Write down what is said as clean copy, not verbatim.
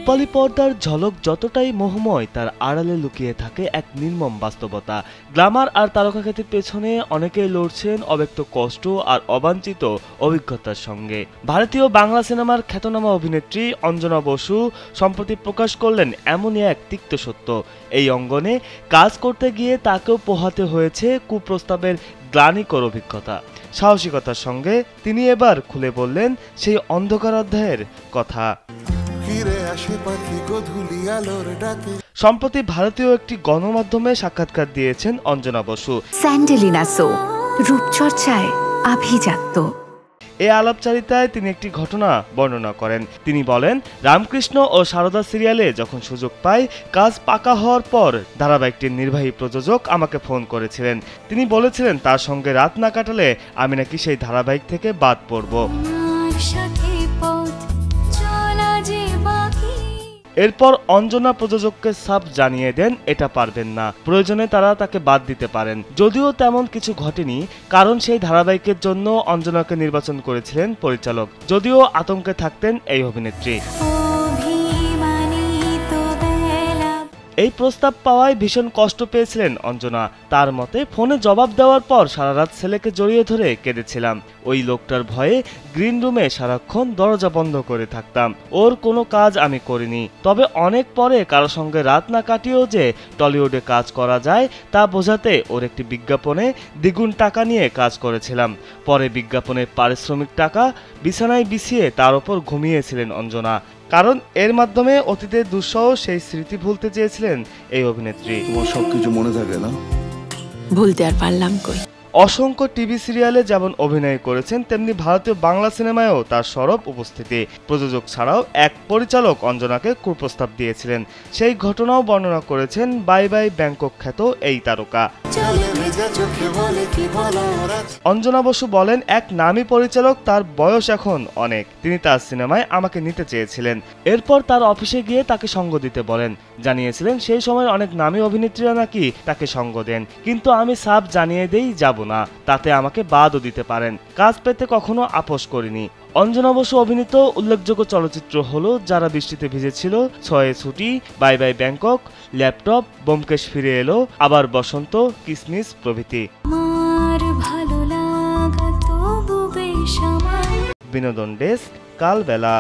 রূপালী পর্দার ঝলক যতটাই মোহময়, তার আড়ালে লুকিয়ে থাকে এক নির্মম বাস্তবতা। গ্ল্যামার আর তারকাখ্যাতির পেছনে অনেকেই লড়ছেন অব্যক্ত কষ্ট আর অবাঞ্ছিত অভিজ্ঞতার সঙ্গে। ভারতীয় বাংলা সিনেমার খ্যাতনামা অভিনেত্রী অঞ্জনা বসু সম্প্রতি প্রকাশ করলেন এমনই এক তিক্ত সত্য। এই অঙ্গনে কাজ করতে গিয়ে তাকেও পোহাতে হয়েছে কুপ্রস্তাবের গ্লানিকর অভিজ্ঞতা। সাহসিকতার সঙ্গে তিনি এবার খুলে বললেন সেই অন্ধকার অধ্যায়ের কথা। সম্প্রতি ভারতীয় একটি গণমাধ্যমে সাক্ষাৎকার দিয়েছেন অঞ্জনা বসু। স্যান্ডেলিনা সো রূপচর্চায় আভিজাত্য। এই আলাপচারিতায় তিনি একটি ঘটনা বর্ণনা করেন। তিনি বলেন, রামকৃষ্ণ ও সারদা সিরিয়ালে যখন সুযোগ পাই, কাজ পাকা হওয়ার পর ধারাবাহিকটির নির্বাহী প্রযোজক আমাকে ফোন করেছিলেন। তিনি বলেছিলেন তার সঙ্গে রাত না কাটালে আমি নাকি সেই ধারাবাহিক থেকে বাদ পড়ব। এরপর অঞ্জনা প্রযোজককে সাফ জানিয়ে দেন এটা পারবেন না, প্রয়োজনে তারা তাকে বাদ দিতে পারেন। যদিও তেমন কিছু ঘটেনি, কারণ সেই ধারাবাহিকের জন্য অঞ্জনাকে নির্বাচন করেছিলেন পরিচালক। যদিও আতঙ্কে থাকতেন এই অভিনেত্রী। এই প্রস্তাব পাওয়ায় ভীষণ কষ্ট পেয়েছিলেন অঞ্জনা। তার মতে, ফোনে জবাব দেওয়ার পর সারা রাত ছেলেকে জড়িয়ে ধরে কেঁদেছিলাম। ওই লোকটার ভয়ে গ্রিন রুমে সারাক্ষণ দরজা বন্ধ করে থাকতাম। ওর কোনো কাজ আমি করিনি, তবে অনেক পরে কারো সঙ্গে রাত না কাটিয়েও যে টলিউডে কাজ করা যায় তা বোঝাতে ওর একটি বিজ্ঞাপনে দ্বিগুণ টাকা নিয়ে কাজ করেছিলাম। পরে বিজ্ঞাপনের পারিশ্রমিক টাকা বিছানায় বিছিয়ে তার ওপর ঘুমিয়েছিলেন অঞ্জনা। কারণ এর মাধ্যমে অতীতের দুঃসহ সেই স্মৃতি ভুলতে চেয়েছিলেন এই অভিনেত্রী। তোমার সবকিছু মনে থাকে না? ভুলতে আর পারলাম কই। অসংখ্য টিভি সিরিয়ালে যেমন অভিনয় করেছেন, তেমনি ভারতীয় বাংলা সিনেমায়ও তার সরব উপস্থিতি। প্রযোজক ছাড়াও এক পরিচালক অঞ্জনাকে কুপ্রস্তাব দিয়েছিলেন। সেই ঘটনাও বর্ণনা করেছেন বাই বাই ব্যাংকক খ্যাত এই তারকা। অঞ্জনা বসু বলেন, এক নামী পরিচালক, তার বয়স এখন অনেক, তিনি তার সিনেমায় আমাকে নিতে চেয়েছিলেন। এরপর তার অফিসে গিয়ে তাকে সঙ্গ দিতে বলেন। জানিয়েছিলেন সেই সময় অনেক নামী অভিনেত্রীরা নাকি তাকে সঙ্গ দেন, কিন্তু আমি সাফ জানিয়ে দেই যাব না, তাতে আমাকে বাদও দিতে পারেন। কাজ পেতে কখনো আপোষ করিনি। অঞ্জনা বসু অভিনীত উল্লেখযোগ্য চলচ্চিত্র হলো যারা বৃষ্টিতে ভিজেছিল, ছয়ে ছুটি, bye bye Bangkok, laptop, Byomkesh ফিরে এলো, আবার বসন্ত, কিসমিস প্রভৃতি। বিনোদন ডেস্ক, কালবেলা।